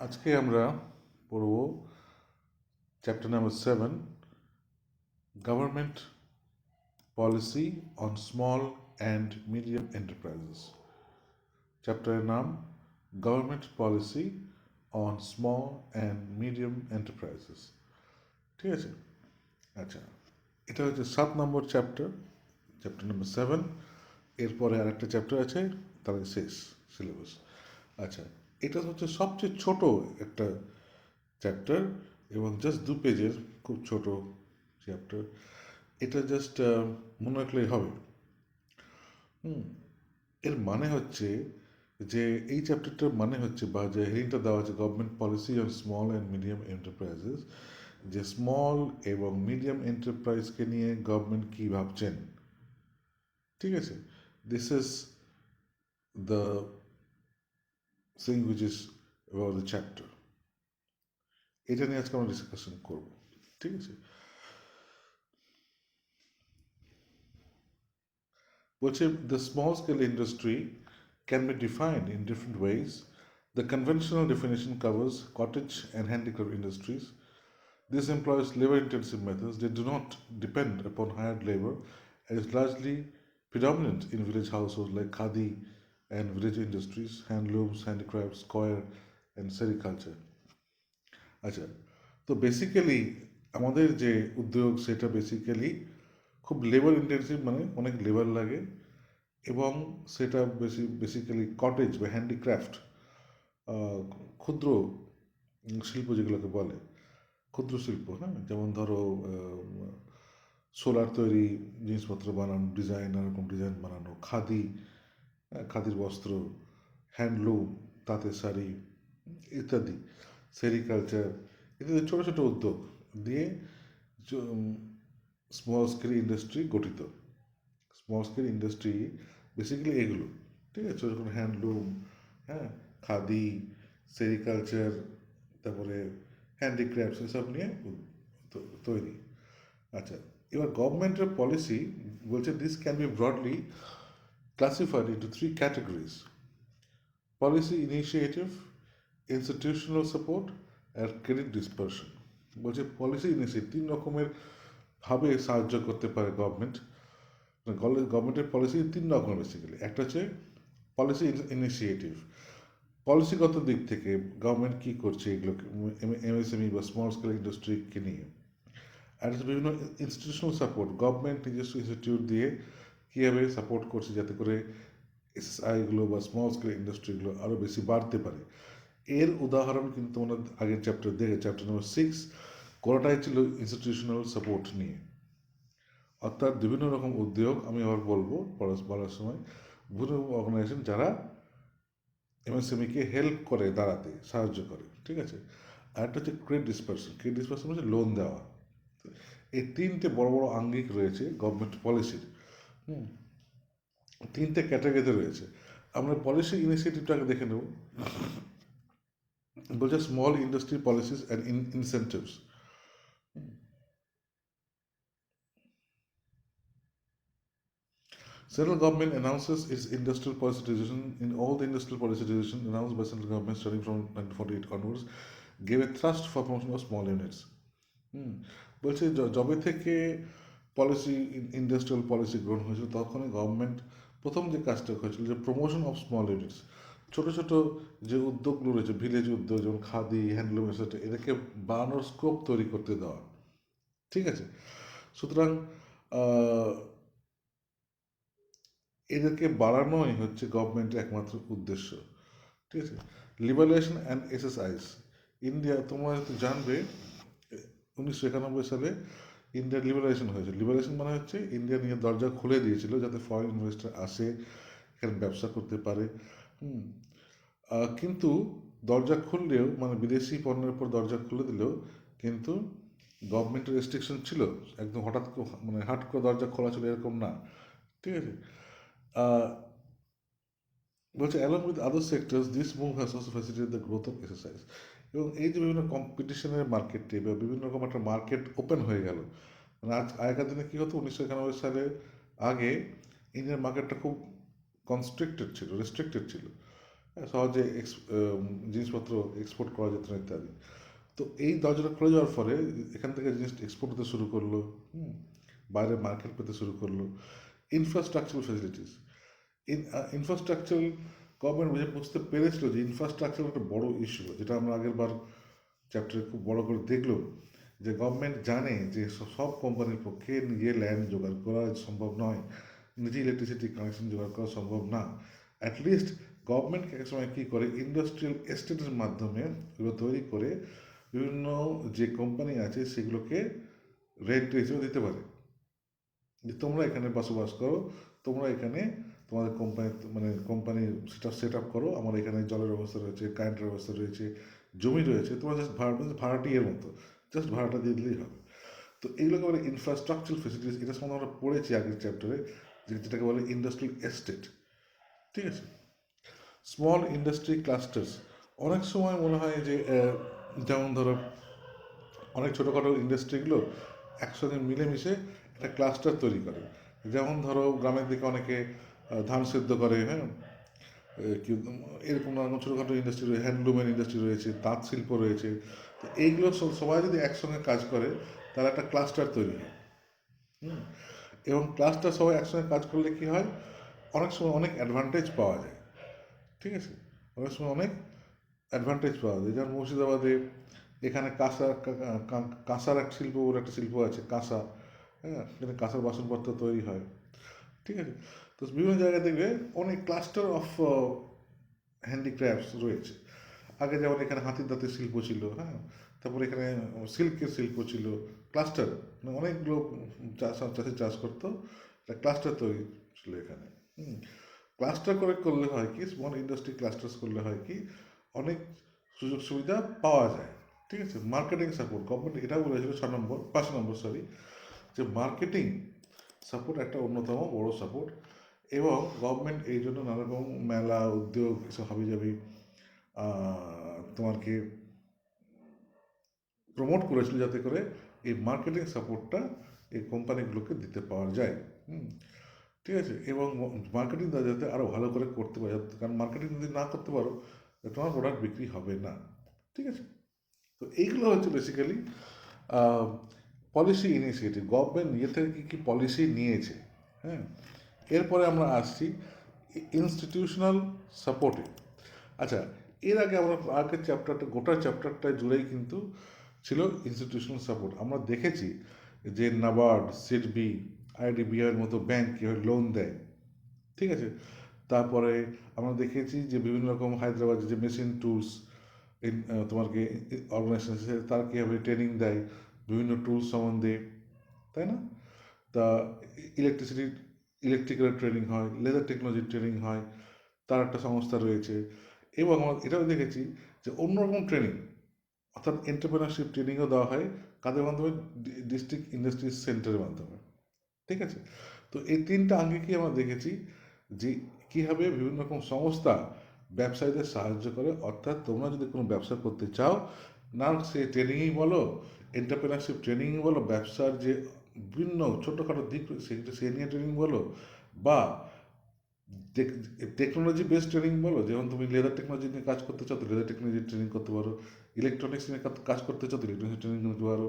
আজকে আমরা পড়ব chapter number 7, government policy on small and medium enterprises. চ্যাপ্টারের নাম government policy on small and medium enterprises. ঠিক আছে, আচ্ছা, এটা হচ্ছে 7 নম্বর চ্যাপ্টার, চ্যাপ্টার নাম্বার 7। এরপরে আরেকটা চ্যাপ্টার আছে, তাহলে শেষ সিলেবাস। আচ্ছা, এটা হচ্ছে সবচেয়ে ছোট একটা চ্যাপ্টার এবং জাস্ট 2 পেজের, খুব ছোট চ্যাপ্টার। এটা জাস্ট মনে রাখলেই হবে। এর মানে হচ্ছে যে এই চ্যাপ্টারটার মানে হচ্ছে, বা যে হেডিংটা দেওয়া আছে, government policy on small and medium enterprises, যে স্মল এবং মিডিয়াম এন্টারপ্রাইজকে নিয়ে গভর্নমেন্ট কী ভাবছেন। ঠিক আছে, this is the thing which is about the chapter. এটা নিয়ে আজকে আমরা ডিসকাশন করব। ঠিক আছে, বলছে the small scale industry can be defined in different ways. The conventional definition covers cottage and handicraft industries. This employs labor intensive methods. They do not depend upon hired labor and is largely predominant in village households like khadi and village industries, handlooms, handicrafts, coir, and sericulture. আচ্ছা, তো basically আমাদের যে উদ্যোগ সেটা basically খুব labour intensive, মানে অনেক labour লাগে, এবং সেটা বেসিক্যালি কটেজ বা হ্যান্ডিক্রাফট, ক্ষুদ্র শিল্প যেগুলোকে বলে, ক্ষুদ্র শিল্প। হ্যাঁ, যেমন ধরো সোলার তৈরি জিনিসপত্র বানানো, ডিজাইন, নানারকম ডিজাইন বানানো, খাদি, খাদির বস্ত্র, হ্যান্ডলুম, তাঁতের শাড়ি ইত্যাদি, সেরিকালচার ইত্যাদি ছোটো ছোটো উদ্যোগ দিয়ে স্মল স্কেল ইন্ডাস্ট্রি গঠিত। স্মল স্কেল ইন্ডাস্ট্রি বেসিক্যালি এগুলো। ঠিক আছে, যখন হ্যান্ডলুম, হ্যাঁ, খাদি, সেরিকালচার, তারপরে হ্যান্ডিক্রাফটস, এসব নিয়ে তৈরি। আচ্ছা, এবার গভর্নমেন্টের পলিসি বলছে this can be broadly classified into 3 categories: policy initiative, institutional support, আর ক্রেডিট ডিসপারশন। বলছে পলিসি ইনিশিয়েটিভ 3 রকমের ভাবে সাহায্য করতে পারে গভর্নমেন্ট। গভর্নমেন্টের পলিসি 3 রকমের বেসিক্যালি। একটা হচ্ছে পলিসি ইনিশিয়েটিভ, পলিসিগত দিক থেকে গভর্নমেন্ট কী করছে এগুলোকে, এমএসএমই বা স্মল স্কেল ইন্ডাস্ট্রিকে নিয়ে। আর হচ্ছে বিভিন্ন ইনস্টিটিউশনাল সাপোর্ট, গভর্নমেন্ট নিজস্ব ইনস্টিটিউট দিয়ে কীভাবে সাপোর্ট করছে যাতে করে এসএসআইগুলো বা স্মল স্কেল ইন্ডাস্ট্রিগুলো আরও বেশি বাড়তে পারে। এর উদাহরণ কিন্তু আমরা আগের চ্যাপ্টার দেখে, চ্যাপ্টার নম্বর 6, কোনোটাই ছিল ইনস্টিটিউশনাল সাপোর্ট নিয়ে। অর্থাৎ বিভিন্ন রকম উদ্যোগ, আমি আবার বলবো বলার সময়, বিভিন্ন অর্গানাইজেশন যারা এমএসএমইকে হেল্প করে, দাঁড়াতে সাহায্য করে। ঠিক আছে, আর একটা হচ্ছে ক্রেডিট ডিসপারশন। ক্রেডিট ডিসপারশন হচ্ছে লোন দেওয়া। এই 3টে বড় বড় আঙ্গিক রয়েছে গভর্নমেন্ট পলিসির। 3টে ক্যাটাগরিতে রয়েছে। আমরা পলিসি ইনিশিয়েটিভটাকে দেখে নেব। বলছে small industry policies and incentives. Central government announces its industrial policy decision. In all the industrial policy decisions announced by central government starting from 1948 onwards gave a thrust for promotion of small units. বলছে যবে থেকে policy, industrial policy গ্রহণ হয়েছিল, তখনই government প্রথম যে কাজটা হয়েছিল যে প্রমোশন অফ স্মল ইউনিটস, ছোটো ছোটো যে উদ্যোগগুলো রয়েছে, ভিলেজ উদ্যোগ যেমন খাদি, হ্যান্ডলুম, এসেট্রা, এদেরকে বাড়ানোর স্কোপ তৈরি করতে দেওয়া। ঠিক আছে, সুতরাং এদেরকে বাড়ানোই হচ্ছে গভর্নমেন্টের একমাত্র উদ্দেশ্য। ঠিক আছে, লিবারেশন অ্যান্ড এসএসআইস। ইন্ডিয়া, তোমরা হয়তো জানবে, 1991 সালে ইন্ডিয়ার লিবারেশন হয়েছে। লিবারেশন মানে হচ্ছে ইন্ডিয়া নিয়ে দরজা খুলে দিয়েছিল যাতে ফরেন ইনভেস্টর আসে, এখানে ব্যবসা করতে পারে। কিন্তু দরজা খুললেও, মানে বিদেশি পণ্যের উপর দরজা খুলে দিলেও কিন্তু গভর্নমেন্টের রেস্ট্রিকশন ছিল। একদম হঠাৎ মানে হাট করে দরজা খোলা ছিল এরকম না। ঠিক আছে, বলছে along with other sectors this move has also facilitated the growth of exercise. এবং এই যে বিভিন্ন কম্পিটিশনের মার্কেটে বা বিভিন্ন রকম একটা মার্কেট ওপেন হয়ে গেল। মানে আগেকার দিনে কী হতো, 1991 সালে আগে ইন্ডিয়ান মার্কেটটা খুব কনস্ট্রিক্টেড ছিল, রেস্ট্রিক্টেড ছিল। হ্যাঁ, সহজে জিনিসপত্র এক্সপোর্ট করা যেত না ইত্যাদি। তো এই দরজাটা খুলে যাওয়ার ফলে এখান থেকে জিনিস এক্সপোর্ট হতে শুরু করলো, বাইরে মার্কেট পেতে শুরু করলো। ইনফ্রাস্ট্রাকচারাল ফেসিলিটিস, ইনফ্রাস্ট্রাকচারাল গভর্নমেন্ট বুঝতে পেরেছিল যে ইনফ্রাস্ট্রাকচার একটা বড় ইস্যু, যেটা আমরা আগের বার চ্যাপ্টারে খুব বড় করে দেখলো, যে গভর্নমেন্ট জানে যে সব কোম্পানির পক্ষে নিজে ল্যান্ড জোগাড় করা সম্ভব নয়, নিজে ইলেকট্রিসিটি কানেকশন জোগাড় করা সম্ভব না। অ্যাটলিস্ট গভর্নমেন্ট এক সময় কী করে, ইন্ডাস্ট্রিয়াল এস্টেটের মাধ্যমে এগুলো তৈরি করে বিভিন্ন যে কোম্পানি আছে সেগুলোকে রেন্ট হিসেবে দিতে পারে, যে তোমরা এখানে বসবাস করো, তোমরা এখানে তোমাদের কোম্পানি মানে কোম্পানি সেটা সেট আপ করো, আমার এখানে জলের ব্যবস্থা রয়েছে, কারেন্টের ব্যবস্থা রয়েছে, জমি রয়েছে, তোমরা জাস্ট ভাড়াটিয়ের মতো জাস্ট ভাড়াটা দিয়ে দিলেই হবে। তো এইগুলোকে বলে ইনফ্রাস্ট্রাকচারাল ফেসিলিটিস। এটা সম্বন্ধে আমরা পড়েছি আগের চ্যাপ্টারে, যেটাকে বলে ইন্ডাস্ট্রিয়াল এস্টেট। ঠিক আছে। স্মল ইন্ডাস্ট্রি ক্লাস্টার্স, অনেক সময় মনে হয় যে যেমন ধরো অনেক ছোটোখাটো ইন্ডাস্ট্রিগুলো একসঙ্গে মিলেমিশে একটা ক্লাস্টার তৈরি করে। যেমন ধরো গ্রামের দিকে অনেকে ধান সেদ্ধ করে, হ্যাঁ, এরকম নানান ছোটোখাটো ইন্ডাস্ট্রি রয়েছে, হ্যান্ডলুমের ইন্ডাস্ট্রি রয়েছে, তাঁত শিল্প রয়েছে। তো এইগুলো সবাই যদি একসঙ্গে কাজ করে তাহলে একটা ক্লাস্টার তৈরি হয়। এবং ক্লাস্টার সবাই একসঙ্গে কাজ করলে কী হয়, অনেক সময় অনেক অ্যাডভান্টেজ পাওয়া যায়। ঠিক আছে। অনেক সময় অনেক অ্যাডভান্টেজ পাওয়া যায়। যেমন মুর্শিদাবাদে এখানে কাঁসার এক শিল্প বলে একটা শিল্প আছে, কাঁসা, হ্যাঁ, এখানে কাঁসার বাসনপত্র তৈরি হয়। ঠিক আছে। তো বিভিন্ন জায়গায় দেখবে অনেক ক্লাস্টার অফ হ্যান্ডিক্রাফটস রয়েছে। আগে যেমন এখানে হাতির দাঁতের শিল্প ছিল, হ্যাঁ, তারপরে এখানে সিল্কের শিল্প ছিল, ক্লাস্টার, মানে অনেকগুলো চাষি চাষ করতো, একটা ক্লাস্টার তৈরি ছিল এখানে। ক্লাস্টার করলে হয় কি, স্মল ইন্ডাস্ট্রি ক্লাস্টার্স করলে হয় কি, অনেক সুযোগ সুবিধা পাওয়া যায়। ঠিক আছে। মার্কেটিং সাপোর্ট, গভর্নমেন্ট এটাও বলেছিল 5 নম্বর যে মার্কেটিং সাপোর্ট একটা অন্যতম বড় সাপোর্ট, এবং গভর্নমেন্ট এই জন্য নানা রকম মেলা উদ্যোগ এসব হাবিজাবি তোমাকে প্রমোট করেছিল, যাতে করে এই মার্কেটিং সাপোর্টটা এই কোম্পানিগুলোকে দিতে পাওয়া যায়। ঠিক আছে। এবং মার্কেটিং যাতে আরও ভালো করে করতে পারে, কারণ মার্কেটিং যদি না করতে পারো তোমার প্রোডাক্ট বিক্রি হবে না। ঠিক আছে। তো এইগুলো হচ্ছে বেসিক্যালি পলিসি ইনিশিয়েটিভ, গভর্নমেন্ট নিজে থেকে কী কী পলিসি নিয়েছে। হ্যাঁ, এরপরে আমরা আসছি ইনস্টিটিউশনাল সাপোর্টে। আচ্ছা, এর আগে আমরা আগের চ্যাপ্টারটা, গোটা চ্যাপ্টারটা জুড়েই কিন্তু ছিল ইনস্টিটিউশনাল সাপোর্ট। আমরা দেখেছি যে নাবার্ড, সিডবি, আইডিবিআইয়ের মতো ব্যাংক কীভাবে লোন দেয়। ঠিক আছে। তারপরে আমরা দেখেছি যে বিভিন্ন রকম হায়দ্রাবাদে যে মেশিন টুলস তোমাকে অর্গানাইজেশন তারা কীভাবে ট্রেনিং দেয় বিভিন্ন টুলস সম্বন্ধে, তাই না? তা ইলেকট্রিক্যাল ট্রেনিং হয়, লেদার টেকনোলজির ট্রেনিং হয়, তার একটা সংস্থা রয়েছে। এবং আমরা এটাও দেখেছি যে অন্যরকম ট্রেনিং, অর্থাৎ এন্টারপ্রেনারশিপ ট্রেনিংও দেওয়া হয় কাদের মাধ্যমে, ডিস্ট্রিক্ট ইন্ডাস্ট্রিজ সেন্টারের মাধ্যমে। ঠিক আছে। তো এই তিনটা আঙ্গিকেই আমরা দেখেছি যে কীভাবে বিভিন্ন রকম সংস্থা ব্যবসায়ীদের সাহায্য করে। অর্থাৎ তোমরা যদি কোনো ব্যবসা করতে চাও, না সে ট্রেনিংই বলো, এন্টারপ্রেনারশিপ ট্রেনিংই বলো, ব্যবসার যে বিভিন্ন ছোটোখাটো দিক সেটা সে নিয়ে ট্রেনিং বলো, বা টেকনোলজি বেসড ট্রেনিং বলো, যেমন তুমি লেদার টেকনোলজি নিয়ে কাজ করতে চাও তো লেদার টেকনোলজি ট্রেনিং করতে পারো, ইলেকট্রনিক্স নিয়ে কাজ করতে চাও তো ইলেকট্রনিক্স ট্রেনিং করতে পারো,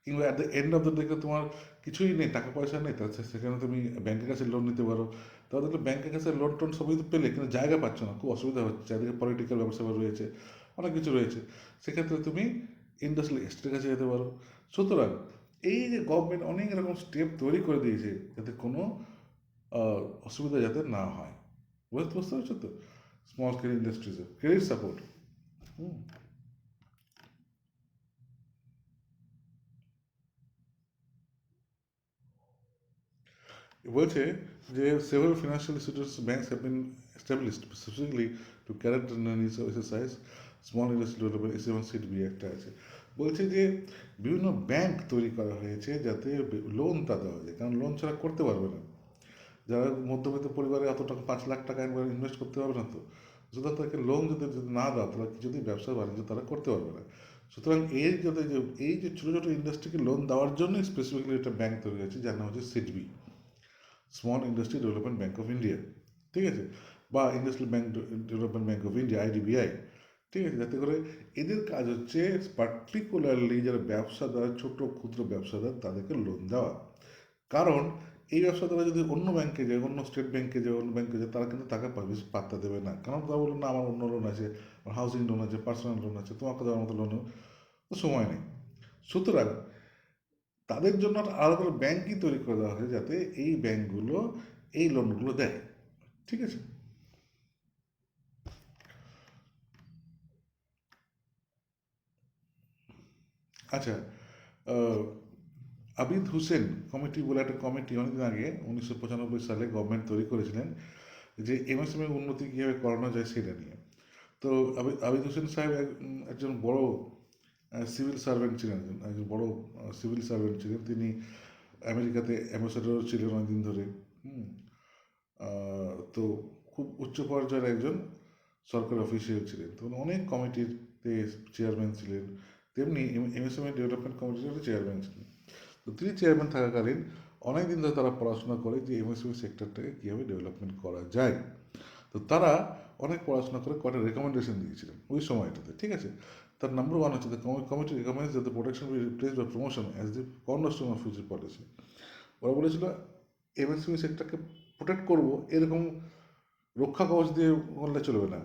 কিংবা at the end of the day তোমার কিছুই নেই, টাকা পয়সা নেই, তাহলে সেখানে তুমি ব্যাংকের কাছে লোন নিতে পারো। তাহলে দেখলে ব্যাংকের কাছে লোন টোন সবই তো পেলে, কিন্তু জায়গা পাচ্ছ না, খুব অসুবিধা হচ্ছে, চারিদিকে পলিটিক্যাল ব্যবসা রয়েছে, অনেক কিছু রয়েছে। সেক্ষেত্রে তুমি ইন্ডাস্ট্রিয়াল এস্টেটের কাছে যেতে পারো। সুতরাং এই যে গভর্নমেন্ট অনেক রকম স্টেপ তৈরি করে দিয়েছে যাতে কোনো অসুবিধা যাতে না হয়। বুঝতে পারছো তো? স্মল স্কেল ইন্ডাস্ট্রিজের ক্রেডিট সাপোর্ট। বলছে যে several financial institutions banks have been established specifically to cater the needs of exercise small industry development SMCDB একটা আছে। বলছে যে বিভিন্ন ব্যাংক তৈরি করা হয়েছে যাতে লোনটা দেওয়া যায়, কারণ লোন ছাড়া করতে পারবে না। যারা মধ্যবিত্ত পরিবারে অত টাকা 5 লাখ টাকা একবার ইনভেস্ট করতে পারবে না, তো সুতরাং তাকে লোন যদি না দাও তাহলে যদি ব্যবসা বাণিজ্য তারা করতে পারবে না। সুতরাং এই যে ছোটো ছোটো ইন্ডাস্ট্রিকে লোন দেওয়ার জন্যই স্পেসিফিক্যালি একটা ব্যাংক তৈরি হয়েছে যার নাম হচ্ছে SIDBI, small industry development bank of India. ঠিক আছে। বা industrial bank, development bank of India, IDBI, ঠিক আছে, যাতে করে এদের কাজ হচ্ছে পার্টিকুলারলি যারা ব্যবসাদার, ছোট ক্ষুদ্র ব্যবসাদার, তাদেরকে লোন দেওয়া। কারণ এই ব্যবসাদাররা যদি অন্য ব্যাংকে যায়, অন্য স্টেট ব্যাংকে যায়, অন্য ব্যাংকে যায়, তারা কিন্তু টাকা বেশি পাত্তা দেবে না। কারণ তারা বললো না, আমার অন্য লোন আছে, আমার হাউসিং লোন আছে, পার্সোনাল লোন আছে, তোমাকে দেওয়ার মতো লোনও সময় নেই। সুতরাং তাদের জন্য একটা আলাদা করে ব্যাংকই তৈরি করে দেওয়া হয়, যাতে এই ব্যাংকগুলো এই লোনগুলো দেয়। ঠিক আছে। আচ্ছা, আহ, আবিদ হুসেন কমিটি বলে একটা কমিটি অনেকদিন আগে 1995 সালে গভর্নমেন্ট তৈরি করেছিলেন, যে এমএসএমই উন্নতি কীভাবে করানো যায় সেটা নিয়ে। তো আবিদ হোসেন সাহেব একজন বড় সিভিল সার্ভেন্ট ছিলেন, একজন বড় সিভিল সার্ভেন্ট ছিলেন। তিনি আমেরিকাতে অ্যাম্বাসেডর ছিলেন অনেকদিন ধরে। হুম। তো খুব উচ্চ পর্যায়ের একজন সরকারি অফিসিয়াল ছিলেন। তো উনি অনেক কমিটিতে চেয়ারম্যান ছিলেন, তেমনি এমএসএমই ডেভেলপমেন্ট কমিটির চেয়ারম্যান ছিলেন। তো তিনি চেয়ারম্যান থাকাকালীন অনেক দিন ধরে তারা পড়াশোনা করে যে এমএসএমই সেক্টরটাকে কীভাবে ডেভেলপমেন্ট করা যায়। তো তারা অনেক পড়াশোনা করে কয়টা রেকমেন্ডেশন দিয়েছিলেন ওই সময়টাতে। ঠিক আছে। তার নাম্বার ওয়ান হচ্ছে, the committee recommends that the protection will replace by promotion as the cornerstone of future policy. ওরা বলেছিল এমএসএমই সেক্টরকে প্রোটেক্ট করব, এরকম রক্ষা কবচ দিয়ে করলে চলবে না।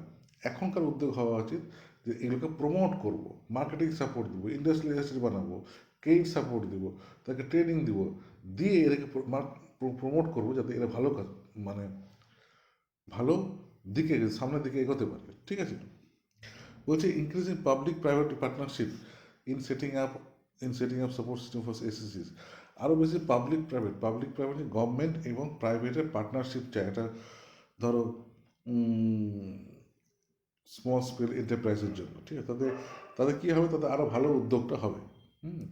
এখনকার উদ্যোগ হওয়া উচিত যে এগুলোকে প্রমোট করব, মার্কেটিং সাপোর্ট দেবো, ইন্ডাস্ট্রি বানাবো, ক্রেডিট সাপোর্ট দেবো, তাকে ট্রেনিং দিব, দিয়ে এদেরকে প্রমোট করবো, যাতে এরা ভালো কাজ, মানে ভালো দিকে, সামনের দিকে এগোতে পারে। ঠিক আছে। বলছে increasing public private partnership in setting up support system for এসএসসিস। আরও বেশি পাবলিক প্রাইভেট গভর্নমেন্ট এবং প্রাইভেটের পার্টনারশিপ চাই। এটা ধরো স্মল স্কেল এন্টারপ্রাইজের জন্য। ঠিক আছে। তাদের তাদের কী হবে, তাদের আরও ভালো উদ্যোগটা হবে। হুম।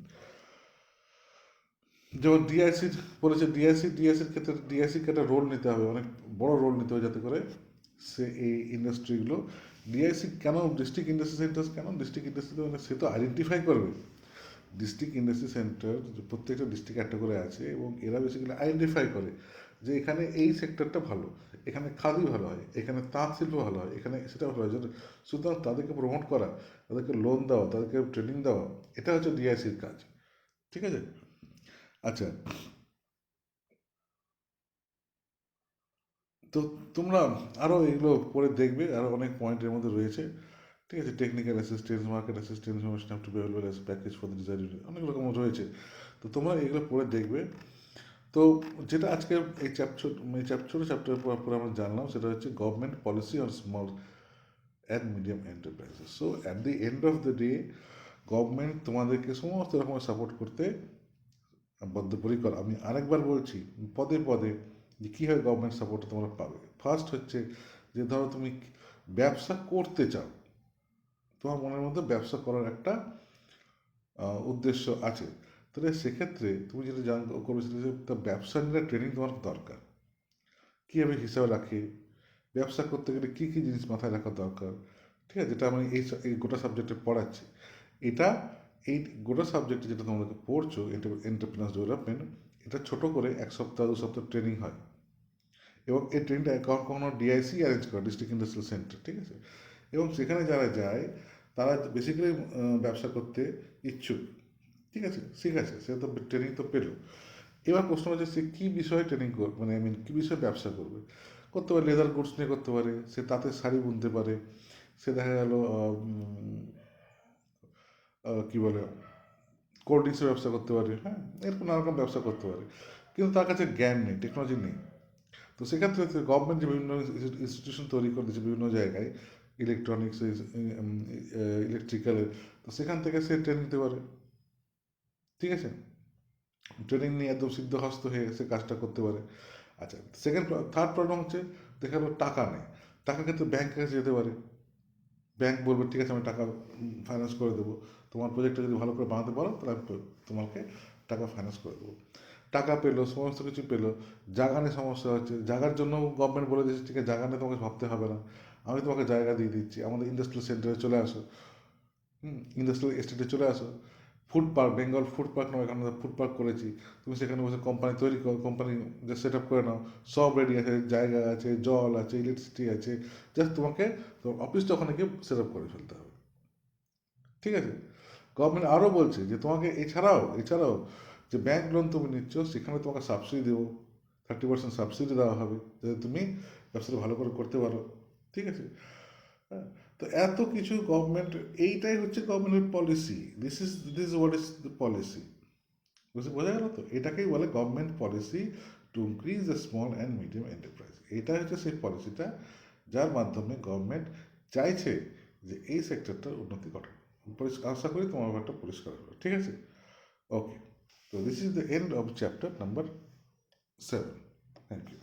যেমন ডিআইসি বলেছে, ডিআইসির ক্ষেত্রে ডিআইসিকে একটা রোল নিতে হবে, অনেক বড় রোল নিতে হবে, যাতে করে সে এই ইন্ডাস্ট্রিগুলো, ডিআইসি কেন, ডিস্ট্রিক্ট ইন্ডাস্ট্রি সেন্টার কেন, ডিস্ট্রিক্ট ইন্ডাস্ট্রি, মানে সে তো আইডেন্টিফাই করবে ডিস্ট্রিক্ট ইন্ডাস্ট্রি সেন্টার, প্রত্যেকটা ডিস্ট্রিক্ট একটা করে আছে, এবং এরা বেসিক্যালি আইডেন্টিফাই করে যে এখানে এই সেক্টরটা ভালো, এখানে খাদি ভালো হয়, এখানে তাঁত শিল্প ভালো হয়, এখানে সেটা ভালো হয়। সুতরাং তাদেরকে প্রমোট করা, তাদেরকে লোন দেওয়া, তাদেরকে ট্রেনিং দেওয়া, এটা হচ্ছে ডিআইসির কাজ। ঠিক আছে। আচ্ছা, তো তোমরা আরও এগুলো পড়ে দেখবে, আরও অনেক পয়েন্টের মধ্যে রয়েছে। ঠিক আছে। Technical assistance, market assistance, information have to be available as package for the design, অনেক রকম রয়েছে। তো তোমরা এগুলো পড়ে দেখবে। তো যেটা আজকে এই ছোটো চ্যাপ্টারের পর আমরা জানলাম, সেটা হচ্ছে government policy on small and medium enterprises. So at the end of the day, government তোমাদেরকে সমস্ত রকমের সাপোর্ট করতে বদ্ধপরিকর। আমি আরেকবার বলছি পদে পদে, যে কীভাবে গভর্নমেন্ট সাপোর্ট তোমরা পাবে। ফার্স্ট হচ্ছে যে ধরো তুমি ব্যবসা করতে চাও, তোমার মনের মধ্যে ব্যবসা করার একটা উদ্দেশ্য আছে, তাহলে সেক্ষেত্রে তুমি যেটা করবে, সেটা তার ব্যবসা নিয়ে ট্রেনিং তোমার দরকার। কীভাবে হিসাব রাখে, ব্যবসা করতে গেলে কী কী জিনিস মাথায় রাখা দরকার। ঠিক আছে। যেটা আমি এই গোটা সাবজেক্টে পড়াচ্ছি, এটা এই গোটা সাবজেক্টে যেটা তোমাদেরকে পড়ছো, এন্টারপ্রেনার্স ডেভেলপমেন্ট, এটা ছোট করে 1 সপ্তাহ 2 সপ্তাহ ট্রেনিং হয়, এবং এই ট্রেনিংটা কখনো কখনো ডিআইসি অ্যারেঞ্জ করে, ডিস্ট্রিক্ট ইন্ডাস্ট্রিয়াল সেন্টার। ঠিক আছে। এবং সেখানে যারা যায়, তারা বেসিক্যালি ব্যবসা করতে ইচ্ছুক। ঠিক আছে, ঠিক আছে, সে তো ট্রেনিং তো পেলো। এবার প্রশ্ন হচ্ছে সে কী বিষয়ে ট্রেনিং করবে, মানে কী বিষয়ে ব্যবসা করবে। করতে পারে লেদার গুডস নিয়ে করতে পারে, সে তাঁতের শাড়ি বুনতে পারে, সে দেখা গেল কী বলে কোল্ড ড্রিঙ্কসের ব্যবসা করতে পারে। হ্যাঁ, এরকম নানা রকম ব্যবসা করতে পারে, কিন্তু তার কাছে জ্ঞান নেই, টেকনোলজি নেই। তো সেক্ষেত্রে গভর্নমেন্ট যে বিভিন্ন ইনস্টিটিউশন তৈরি করে দিচ্ছে বিভিন্ন জায়গায়, ইলেকট্রনিক্স, ইলেকট্রিক্যালের, তো সেখান থেকে সে ট্রেনিং নিতে পারে। ঠিক আছে। ট্রেনিং নিয়ে একদম সিদ্ধহস্ত হয়ে সে কাজটা করতে পারে। আচ্ছা, থার্ড প্রবলেম হচ্ছে, দেখা গেলো টাকা নেই, টাকার ক্ষেত্রে ব্যাংকের কাছে যেতে পারে। ব্যাংক বলবে ঠিক আছে, আমি টাকা ফাইন্যান্স করে দেবো, তোমার প্রজেক্টটা যদি ভালো করে বানাতে পারো, তাহলে আমি তোমাকে টাকা ফাইন্যান্স করে দেবো। টাকা পেলো, সমস্ত কিছু পেলো, জায়গা নিয়ে সমস্যা হচ্ছে, জায়গার জন্য গভর্নমেন্ট বলে দিচ্ছে ঠিক আছে, জায়গা নিয়ে তোমাকে ভাবতে হবে না, আমি তোমাকে জায়গা দিয়ে দিচ্ছি, আমাদের ইন্ডাস্ট্রিয়াল সেন্টারে চলে আসো, ইন্ডাস্ট্রিয়াল এস্টেটে চলে আসো। Food park, Bengal food park নামে এখানে ফুড পার্ক করেছি, তুমি সেখানে বসে কোম্পানি তৈরি করো, কোম্পানি যে সেট আপ করে নাও, সব রেডি আছে, জায়গা আছে, জল আছে, ইলেকট্রিসিটি আছে, জাস্ট তোমাকে তোমার অফিসটা ওখানে গিয়ে সেট আপ করে ফেলতে হবে। ঠিক আছে? গভর্নমেন্ট আরও বলছে যে তোমাকে এছাড়াও যে ব্যাংক লোন তুমি নিচ্ছ সেখানে তোমাকে সাবসিডি দেবো, 30% সাবসিডি দেওয়া হবে যাতে তুমি ব্যবসাটা ভালো করে করতে পারো। ঠিক আছে? হ্যাঁ, তো এত কিছু গভর্নমেন্ট, এইটাই হচ্ছে গভর্নমেন্টের policy, this is what is the policy. বোঝা গেল তো? এটাকেই বলে government policy to increase the small and medium enterprise. এটা হচ্ছে সেই পলিসিটা যার মাধ্যমে গভর্নমেন্ট চাইছে যে এই সেক্টরটার উন্নতি ঘটে। আশা করি তোমার ব্যাপারটা পরিষ্কার হবে। ঠিক আছে? ওকে, তো this is the end of chapter number 7. Thank you.